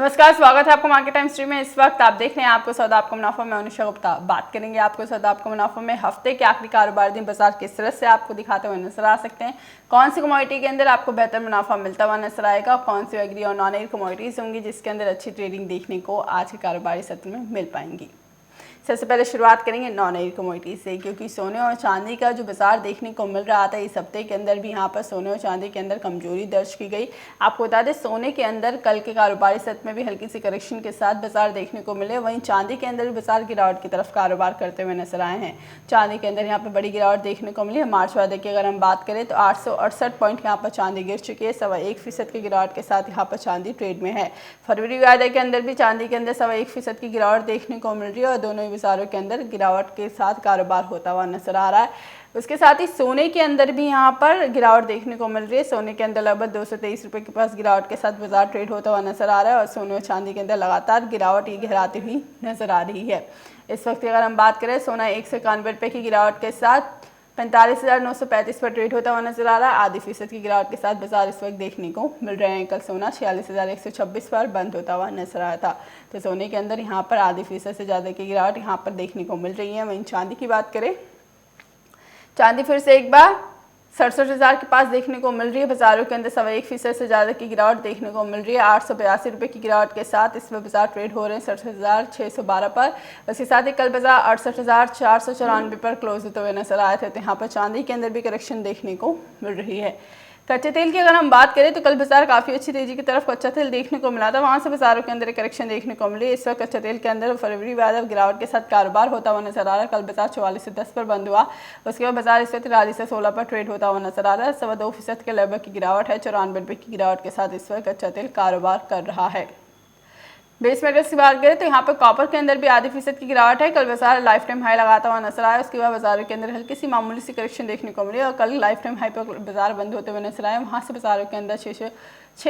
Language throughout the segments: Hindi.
नमस्कार, स्वागत है आपको मार्केट टाइम स्ट्रीम में। इस वक्त आप देख रहे हैं आपको सौदा आपको मुनाफा में अनुषा गुप्ता। बात करेंगे आपको सौदा आपको मुनाफा में हफ्ते के आखिरी कारोबार दिन बाजार किस तरह से आपको दिखाते हुए नजर आ सकते हैं, कौन सी कमोडिटी के अंदर आपको बेहतर मुनाफा मिलता हुआ नजर आएगा, कौन सी एग्री और नॉन एग्री कमोडिटीज होंगी जिसके अंदर अच्छी ट्रेडिंग देखने को आज के कारोबारी सत्र में मिल पाएंगी। सबसे पहले शुरुआत करेंगे नॉन एग्री कमोडिटी से, क्योंकि सोने और चांदी का जो बाजार देखने को मिल रहा था इस हफ्ते के अंदर भी यहाँ पर सोने और चांदी के अंदर कमजोरी दर्ज की गई। आपको बता दें सोने के अंदर कल के कारोबारी सत्र में भी हल्की सी करेक्शन के साथ बाजार देखने को मिले, वहीं चांदी के अंदर भी बाजार गिरावट की तरफ कारोबार करते हुए नजर आए हैं। चांदी के अंदर यहाँ पर बड़ी गिरावट देखने को मिली है। मार्च वादे की अगर हम बात करें तो 868 पॉइंट यहाँ पर चांदी गिर चुकी है। 1.25% की गिरावट के साथ यहाँ पर चांदी ट्रेड में है। फरवरी वादे के अंदर भी चांदी के अंदर 1.25% की गिरावट देखने को मिल रही है और दोनों ही बाजारों के अंदर गिरावट के साथ कारोबार होता हुआ नजर आ रहा है। उसके साथ ही सोने के अंदर भी यहाँ पर गिरावट देखने को मिल रही है। सोने के अंदर लगभग 223 रुपये के पास गिरावट के साथ बाजार ट्रेड होता हुआ नजर आ रहा है और सोने और चांदी के अंदर लगातार गिरावट ये गहराती हुई नजर आ रही है। इस वक्त अगर हम बात करें सोना 191 रुपये की गिरावट के साथ 45,935 पर ट्रेड होता हुआ नजर आ रहा है। आधी फीसद की गिरावट के साथ बाजार इस वक्त देखने को मिल रहे हैं। कल सोना 46,126 पर बंद होता हुआ नजर आया था, तो सोने के अंदर यहाँ पर आधी फीसद से ज़्यादा की गिरावट यहाँ पर देखने को मिल रही है। वहीं चांदी की बात करें, चांदी फिर से एक बार 67,000 के पास देखने को मिल रही है। बाजारों के अंदर 1.25% से ज़्यादा की गिरावट देखने को मिल रही है। 882 रुपये की गिरावट के साथ इसमें बाजार ट्रेड हो रहे हैं 67,612 पर। इसके साथ ही कल बाजार 68,494 पर क्लोज होते हुए नजर आए थे। तो यहाँ पर चांदी के अंदर भी करेक्शन देखने को मिल रही है। कच्चे तेल की अगर हम बात करें तो कल बाजार काफ़ी अच्छी तेजी की तरफ कच्चा तेल देखने को मिला था, वहाँ से बाजारों के अंदर एक करेक्शन देखने को मिली। इस वक्त कच्चा तेल के अंदर फरवरी बाद गिरावट के साथ कारोबार होता हुआ नजर आ रहा है। कल बाजार 44 से 10 पर बंद हुआ। उसके बाद बाजार इस वक्त 43 से 16 पर ट्रेड होता हुआ नजर आ रहा है। 2.25% के लगभग की गिरावट है। 94 रुपये की गिरावट के साथ इस वक्त कच्चा तेल कारोबार कर रहा है। बेस मेटल्स की बात करें तो यहाँ पर कॉपर के अंदर भी आधी फीसद की गिरावट है। कल बाजार लाइफ टाइम हाई लगाता हुआ नजर आया। उसके बाद बाजारों के अंदर हल्की सी मामूली सी करेक्शन देखने को मिली और कल लाइफ टाइम हाई पर बाजार बंद होते हुए नजर आए। वहाँ से बाजारों के अंदर 6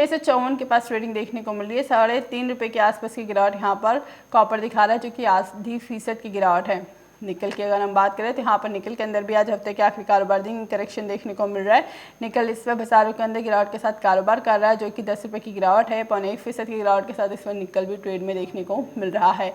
से 54 के पास ट्रेडिंग देखने को मिल रही है। 3.5 रुपये के आसपास की गिरावट यहाँ पर कॉपर दिखा रहा है, जो कि आधी फीसद की गिरावट है। निकल की अगर हम बात करें तो यहाँ पर निकल के अंदर भी आज हफ्ते के आखिरी कारोबार दिन करेक्शन देखने को मिल रहा है। निकल इस वक्त बाजारों के अंदर गिरावट के साथ कारोबार कर रहा है, जो कि 10 रुपये की गिरावट है। 0.1% की गिरावट के साथ इस वक्त निकल भी ट्रेड में देखने को मिल रहा है।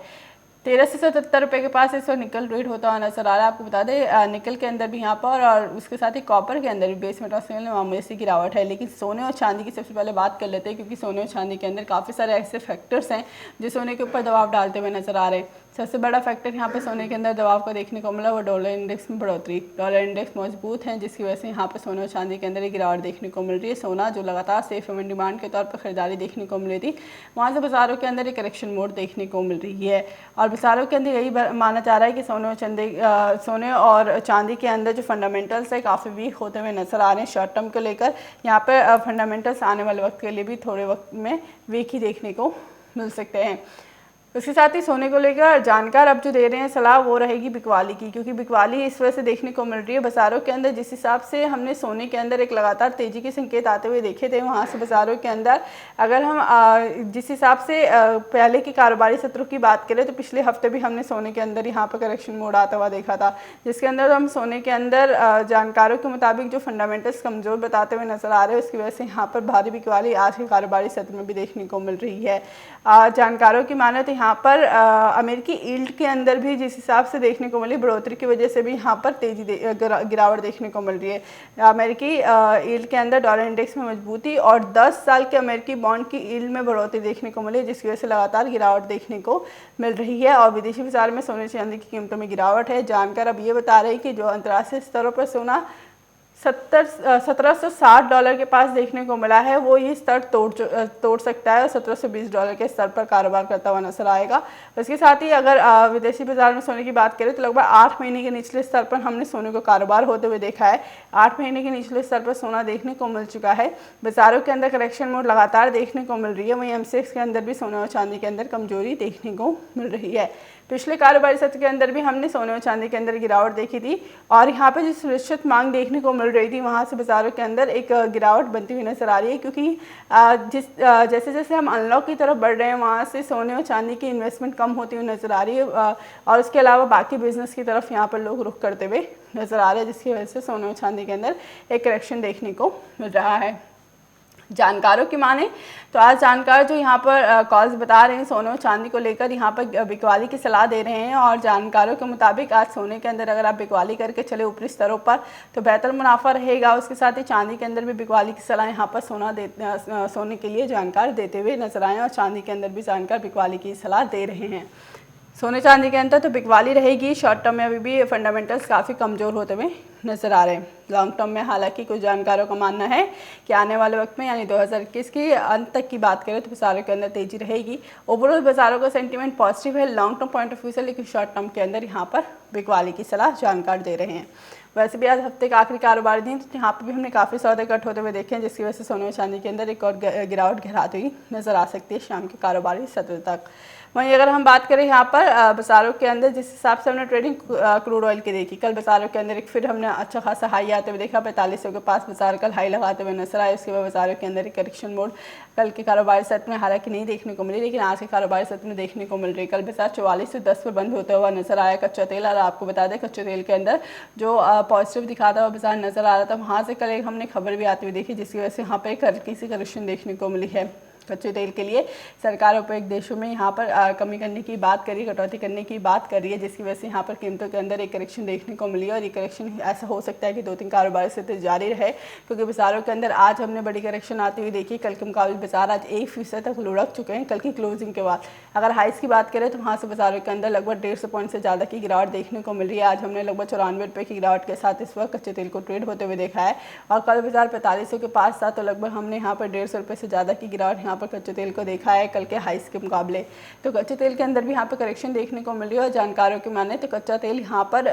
13 से 77 रुपये के पास इस वक्त निकल ट्रेड होता हुआ नजर आ रहा है। आपको बता दें निकल के अंदर भी यहाँ पर और उसके साथ ही कॉपर के अंदर भी बेस मेटल्स में मामूली सी गिरावट है। लेकिन सोने और चांदी की सबसे पहले बात कर लेते हैं, क्योंकि सोने और चांदी के अंदर काफ़ी सारे ऐसे फैक्टर्स हैं जो सोने के ऊपर दबाव डालते हुए नजर आ रहे हैं। सबसे बड़ा फैक्टर यहाँ पे सोने के अंदर दबाव को देखने को मिला वो डॉलर इंडेक्स में बढ़ोतरी। डॉलर इंडेक्स मजबूत है, जिसकी वजह से यहाँ पे सोने और चांदी के अंदर एक गिरावट देखने को मिल रही है। सोना जो लगातार सेफ एवं डिमांड के तौर पर खरीदारी देखने को मिल रही थी, वहाँ से बाजारों के अंदर एक करेक्शन मोड देखने को मिल रही है और बाजारों के अंदर यही माना जा रहा है कि सोने और चांदी के अंदर जो फंडामेंटल्स है काफ़ी वीक होते हुए नजर आ रहे हैं। शॉर्ट टर्म को लेकर यहाँ पर फंडामेंटल्स आने वाले वक्त के लिए भी थोड़े वक्त में वीक ही देखने को मिल सकते हैं। उसके साथ ही सोने को लेकर जानकार अब जो दे रहे हैं सलाह वो रहेगी बिकवाली की, क्योंकि बिकवाली इस वजह से देखने को मिल रही है बाजारों के अंदर। जिस हिसाब से हमने सोने के अंदर एक लगातार तेजी के संकेत आते हुए देखे थे, वहाँ से बाजारों के अंदर अगर हम जिस हिसाब से पहले के कारोबारी सत्रों की बात करें तो पिछले हफ्ते भी हमने सोने के अंदर यहाँ पर करेक्शन मोड आता हुआ देखा था, जिसके अंदर हम सोने के अंदर जानकारों के मुताबिक जो फंडामेंटल्स कमज़ोर बताते हुए नजर आ रहे हैं, उसकी वजह से यहाँ पर भारी बिकवाली आज के कारोबारी सत्र में भी देखने को मिल रही है। जानकारों की माने तो यहाँ पर अमेरिकी यील्ड के अंदर भी जिस हिसाब से देखने को मिली बढ़ोतरी की वजह से भी यहाँ पर तेजी गिरावट देखने को मिल रही है। अमेरिकी यील्ड के अंदर डॉलर इंडेक्स में मजबूती और 10 साल के अमेरिकी बॉन्ड की यील्ड में बढ़ोतरी देखने को मिली, जिसकी वजह से लगातार गिरावट देखने को मिल रही है। और विदेशी बाजार में सोने चांदी की कीमतों में गिरावट है। जानकार अब ये बता रहे हैं कि जो अंतर्राष्ट्रीय स्तरों पर सोना $1760 के पास देखने को मिला है, वो ये स्तर तोड़ सकता है और $1720 के स्तर पर कारोबार करता हुआ नजर आएगा। इसके साथ ही अगर विदेशी बाजार में सोने की बात करें तो लगभग 8 महीने के निचले स्तर पर हमने सोने को कारोबार होते हुए देखा है। 8 महीने के निचले स्तर पर सोना देखने को मिल चुका है। बाजारों के अंदर करेक्शन मोड लगातार देखने को मिल रही है। वहीं MCX के अंदर भी सोने और चांदी के अंदर कमजोरी देखने को मिल रही है। पिछले कारोबारी सत्र के अंदर भी हमने सोने और चांदी के अंदर गिरावट देखी थी और यहाँ पे जिस सुरक्षित मांग देखने को मिल रही थी, वहाँ से बाजारों के अंदर एक गिरावट बनती हुई नजर आ रही है, क्योंकि जैसे जैसे हम अनलॉक की तरफ बढ़ रहे हैं, वहाँ से सोने और चांदी की इन्वेस्टमेंट कम होती हुई नजर आ रही है और उसके अलावा बाकी बिजनेस की तरफ यहाँ पर लोग रुख करते हुए नजर आ रहे हैं, जिसकी वजह से सोने और चांदी के अंदर एक करेक्शन देखने को मिल रहा है। जानकारों की माने तो आज जानकार जो यहाँ पर कॉल्स बता रहे हैं सोने और चांदी को लेकर यहाँ पर बिकवाली की सलाह दे रहे हैं। और जानकारों के मुताबिक आज सोने के अंदर अगर आप बिकवाली करके चले ऊपरी स्तरों पर तो बेहतर मुनाफा रहेगा। उसके साथ ही चांदी के अंदर भी बिकवाली की सलाह यहाँ पर सोने के लिए जानकार देते हुए नजर आए और चांदी के अंदर भी जानकार बिकवाली की सलाह दे रहे हैं। सोने चांदी के अंदर तो बिकवाली रहेगी। शॉर्ट टर्म में अभी भी फंडामेंटल्स काफ़ी कमज़ोर होते हुए नजर आ रहे हैं। लॉन्ग टर्म में हालांकि कुछ जानकारों का मानना है कि आने वाले वक्त में यानी 2021 के अंत तक की बात करें तो बाजारों के अंदर तेजी रहेगी। ओवरऑल बाजारों का सेंटीमेंट पॉजिटिव है long term point of view से, लेकिन शॉर्ट टर्म के अंदर यहाँ पर बिकवाली की सलाह जानकार दे रहे हैं। वैसे भी आज हफ्ते का आखिरी कारोबारी दिन तो यहाँ पर भी हमने काफ़ी सौदे कट होते हुए देखे हैं, जिसकी वजह से सोने और चांदी के अंदर एक और गिरावट गहराती हुई नजर आ सकती है शाम के कारोबारी सत्र तक। वहीं अगर हम बात करें यहाँ पर बाजारों के अंदर जिस हिसाब से हमने ट्रेडिंग क्रूड ऑयल की देखी, कल बाजारों के अंदर एक फिर हमने अच्छा खासा हाई आते हुए देखा। 4500 के पास बाजार कल हाई लगाते हुए नजर आए। उसके बाद बाजारों के अंदर एक करेक्शन मोड कल के कारोबारी सत्र में हालांकि नहीं देखने को मिली, लेकिन आज के कारोबारी सत्र में देखने को मिल रही। कल बाजार 4410 पर बंद होता हुआ नजर आया कच्चा तेल। और आपको बता दें कच्चे तेल के अंदर जो पॉजिटिव दिखाता हुआ बाजार नजर आ रहा था, वहाँ से कल एक हमने खबर भी आती हुई देखी, जिसकी वजह से यहाँ पर एक हल्की सी करेक्शन देखने को मिली है। कच्चे तेल के लिए सरकार ओपेक देशों में यहाँ पर कमी करने की बात करी, कटौती करने की बात कर रही है, जिसकी वजह से यहाँ पर कीमतों के अंदर एक करेक्शन देखने को मिली। और ये करेक्शन ऐसा हो सकता है कि 2-3 कारोबार से जारी रहे, क्योंकि बाजारों के अंदर आज हमने बड़ी करेक्शन आती हुई देखी। कल के मुकाबले बाजार आज 1% तक लुढ़क चुके हैं कल की क्लोजिंग के बाद। अगर हाइस की बात करें तो वहाँ से बाजारों के अंदर लगभग 150 पॉइंट से ज़्यादा की गिरावट देखने को मिल रही है। आज हमने लगभग 94 रुपये की गिरावट के साथ इस वक्त कच्चे तेल को ट्रेड होते हुए देखा है। और कल बाजार 4500 के पास था, तो लगभग हमने यहाँ पर 150 रुपये से ज़्यादा की गिरावट यहाँ पर कच्चे तेल को देखा है कल के हाइस के मुकाबले। तो कच्चे तेल के अंदर भी यहाँ पर करेक्शन देखने को मिल रही है। और जानकारों की माने तो कच्चा तेल यहाँ पर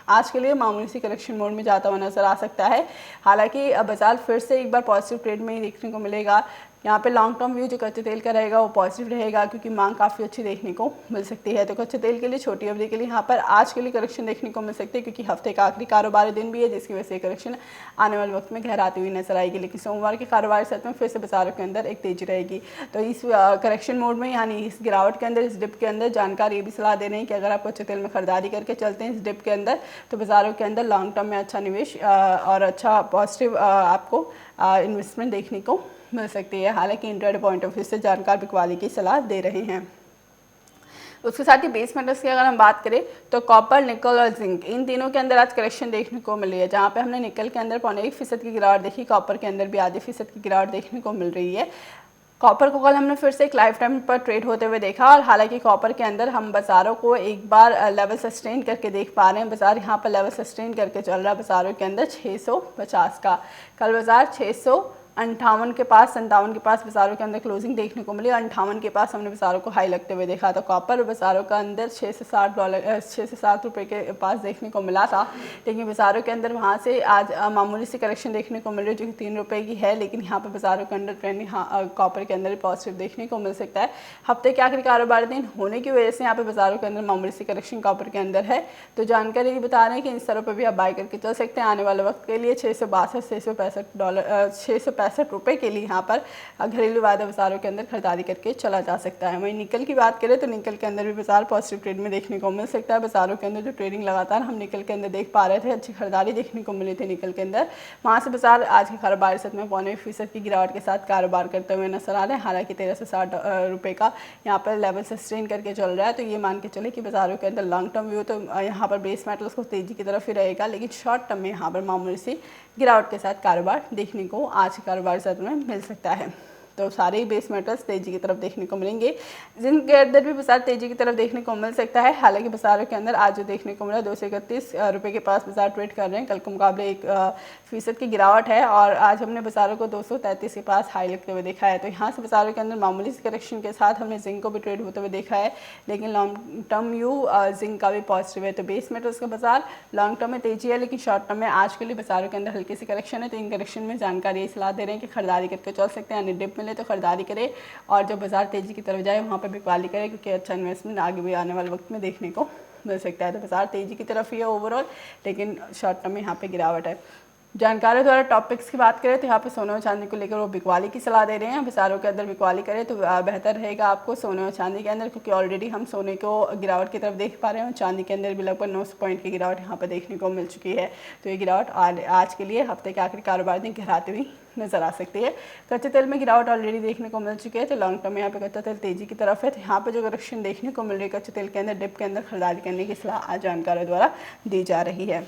आज के लिए मामूली सी करेक्शन मोड में जाता हुआ नजर आ सकता है। हालांकि बाजार फिर से एक बार पॉजिटिव ट्रेड में ही देखने को मिलेगा। यहाँ पे लॉन्ग टर्म व्यू जो कच्चे तेल का रहेगा वो पॉजिटिव रहेगा, क्योंकि मांग काफ़ी अच्छी देखने को मिल सकती है। तो कच्चे तेल के लिए छोटी अवधि के लिए यहाँ पर आज के लिए करेक्शन देखने को मिल सकती है, क्योंकि हफ्ते का आखिरी कारोबारी दिन भी है, जिसकी वजह से करेक्शन आने वाले वक्त में गहराती हुई नजर आएगी। लेकिन सोमवार के कारोबारी सत्र में फिर से बाजारों के अंदर एक तेजी रहेगी। तो इस करेक्शन मोड में यानी इस गिरावट के अंदर, इस डिप के अंदर जानकार ये भी सलाह दे रहे हैं कि अगर आप कच्चे तेल में खरीदारी करके चलते हैं इस डिप के अंदर, तो बाजारों के अंदर लॉन्ग टर्म में अच्छा निवेश और अच्छा पॉजिटिव आपको इन्वेस्टमेंट देखने को मिल सकती है। हालांकि इंट्राडे पॉइंट ऑफ व्यू से जानकार बिकवाली की सलाह दे रहे हैं। उसके साथ ही बेस मेटल्स की अगर हम बात करें तो कॉपर, निकल और जिंक, इन तीनों के अंदर आज करेक्शन देखने को मिल रही है। जहाँ पे हमने निकल के अंदर 0.1% की गिरावट देखी, कॉपर के अंदर भी आधे फीसद की गिरावट देखने को मिल रही है। कॉपर को कल हमने फिर से एक लाइफ टाइम पर ट्रेड होते हुए देखा। और हालांकि कॉपर के अंदर हम बाजारों को एक बार लेवल सस्टेन करके देख पा रहे हैं। बाजार यहाँ पर लेवल सस्टेन करके चल रहा है बाजारों के अंदर 650 का। कल बाजार 658 के पास, 57 के पास बाजारों के अंदर क्लोजिंग देखने को मिली। 58 के पास हमने बाजारों को हाई लगते हुए देखा। तो कॉपर बाजारों का अंदर 6 से 7 रुपये के पास देखने को मिला था, लेकिन बाजारों के अंदर वहाँ से आज मामूली सी करेक्शन देखने को मिल रही है, जो कि 3 रुपये की है। लेकिन यहाँ पर बाजारों के अंदर ट्रेंड कॉपर के अंदर पॉजिटिव देखने को मिल सकता है। हफ्ते के आखिरी कारोबारी दिन होने की वजह से यहाँ पे बाजारों के अंदर मामूली सी करेक्शन कॉपर के अंदर है। तो जानकारी ये बता रहे हैं कि इन स्तरों पर भी आप बाय करके चल सकते हैं। आने वाले वक्त के लिए 665 रुपये के लिए यहाँ पर घरेलू वायदा बाजारों के अंदर खरीदारी करके चला जा सकता है। वहीं निकल की बात करें तो निकल के अंदर भी बाजार पॉजिटिव ट्रेड में देखने को मिल सकता है। बाजारों के अंदर जो ट्रेडिंग लगातार हम निकल के अंदर देख पा रहे थे, अच्छी खरीदारी देखने को मिली थी निकल के अंदर, वहाँ से बाजार आज के कारोबारी सत्र में 0.5% की गिरावट के साथ कारोबार करते हुए नजर आ रहे हैं। हालांकि 13 से 60 रुपये का यहाँ पर लेवल सस्टेन करके चल रहा है। तो ये मान के चले कि बाजारों के अंदर लॉन्ग टर्म व्यू तो यहाँ पर बेस मेटल्स को तेजी की तरफ ही रहेगा, लेकिन शॉर्ट टर्म में यहाँ पर मामूली सी गिरावट के साथ कारोबार देखने को आज के कारोबारी सत्र में मिल सकता है। तो सारे बेस मेटल्स तेजी की तरफ देखने को मिलेंगे। जिनके अंदर भी बाजार तेजी की तरफ देखने को मिल सकता है। हालांकि बाजारों के अंदर आज जो देखने को मिला 231 रुपये के पास बाजार ट्रेड कर रहे हैं। कल के मुकाबले 1% की गिरावट है और आज हमने बाजारों को 233 के पास हाई लगते हुए देखा है। तो यहाँ से बाजारों के अंदर मामूली करेक्शन के साथ हमने जिंक को भी ट्रेड होते हुए देखा है, लेकिन लॉन्ग टर्म व्यू जिंक का भी पॉजिटिव है। तो बेस मेटल्स का बाजार लॉन्ग टर्म में तेजी है, लेकिन शॉर्ट टर्म में आज के लिए बाजारों के अंदर हल्की सी करेक्शन है। तो इन करेक्शन में जानकारी यही सलाह दे रहे हैं कि खरीदारी करके चल सकते हैं, यानी डिप तो खरीदारी करें और जब बाजार तेजी की तरफ जाए वहाँ पर बिकवाली करें, क्योंकि अच्छा इन्वेस्टमेंट आगे भी आने वाले वक्त में देखने को मिल सकता है। तो बाजार तेजी की तरफ ही है ओवरऑल, लेकिन शॉर्ट टर्म में यहाँ पे गिरावट है। जानकारों द्वारा टॉपिक्स की बात करें तो यहाँ पे सोने और चांदी को लेकर वो बिकवाली की सलाह दे रहे हैं। बाजारों के अंदर बिकवाली करें तो बेहतर रहेगा आपको सोने और चांदी के अंदर, क्योंकि ऑलरेडी हम सोने को गिरावट की तरफ देख पा रहे हैं और चांदी के अंदर भी लगभग 900 पॉइंट की गिरावट यहाँ पर देखने को मिल चुकी है। तो ये गिरावट आज के लिए हफ्ते के आखिरी कारोबार दिन गहराती हुई नजर आ सकती है। कच्चे तेल में गिरावट ऑलरेडी देखने को मिल चुकी है, तो लॉन्ग टर्म में यहाँ पे कच्चा तेल तेजी की तरफ है। तो यहाँ पे जो करेक्शन देखने को मिल रही है कच्चे तेल के अंदर, डिप के अंदर खरीदारी करने की सलाह आज जानकारों द्वारा दी जा रही है।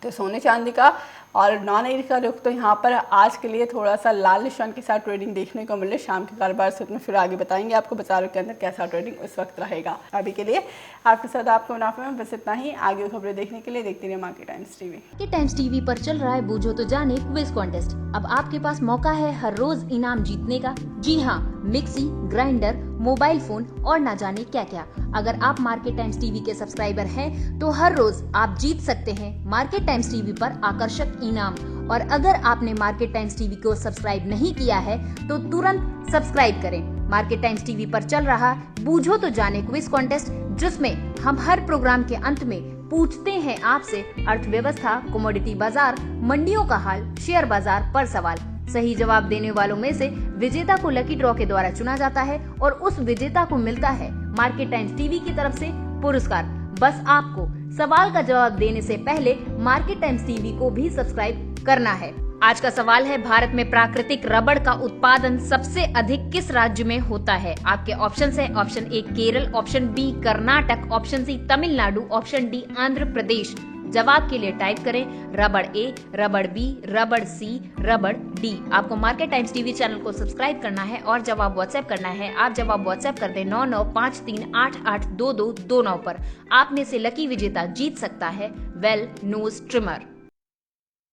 तो सोने चांदी का और नॉन एग्री का रुख तो यहाँ पर आज के लिए थोड़ा सा लाल निशान के साथ ट्रेडिंग देखने को मिले। शाम के कारोबार से में फिर आगे बताएंगे आपको बाजारों के अंदर कैसा ट्रेडिंग उस वक्त रहेगा। अभी के लिए आपके साथ आपको मुनाफे में बस इतना ही। आगे खबरें देखने के लिए देखते रहिए market times TV. Market times TV पर चल रहा है बूझो तो जाने क्विज कॉन्टेस्ट। अब आपके पास मौका है हर रोज इनाम जीतने का। जी हाँ, मिक्सी, ग्राइंडर, मोबाइल फोन और ना जाने क्या क्या। अगर आप मार्केट टाइम्स टीवी के सब्सक्राइबर हैं तो हर रोज आप जीत सकते हैं मार्केट टाइम्स टीवी पर आकर्षक इनाम। और अगर आपने मार्केट टाइम्स टीवी को सब्सक्राइब नहीं किया है तो तुरंत सब्सक्राइब करें। मार्केट टाइम्स टीवी पर चल रहा बूझो तो जाने क्विज कॉन्टेस्ट, जिसमें हम हर प्रोग्राम के अंत में पूछते हैं आपसे अर्थव्यवस्था, कमोडिटी बाजार, मंडियों का हाल, शेयर बाजार पर सवाल। सही जवाब देने वालों में से विजेता को लकी ड्रॉ के द्वारा चुना जाता है और उस विजेता को मिलता है मार्केट टाइम्स टीवी की तरफ से पुरस्कार। बस आपको सवाल का जवाब देने से पहले मार्केट टाइम्स टीवी को भी सब्सक्राइब करना है। आज का सवाल है, भारत में प्राकृतिक रबड़ का उत्पादन सबसे अधिक किस राज्य में होता है? आपके ऑप्शंस है option A Kerala, option B Karnataka, option C Tamil Nadu, option D Andhra Pradesh. जवाब के लिए टाइप करें रबड़ ए, रबड़ बी, रबड़ सी, रबड़ डी। आपको मार्केट टाइम्स टीवी चैनल को सब्सक्राइब करना है और जवाब व्हाट्सएप करना है। आप जवाब व्हाट्सएप कर दें 9953882229 पर। आप में से लकी विजेता जीत सकता है वेल नोज ट्रिमर।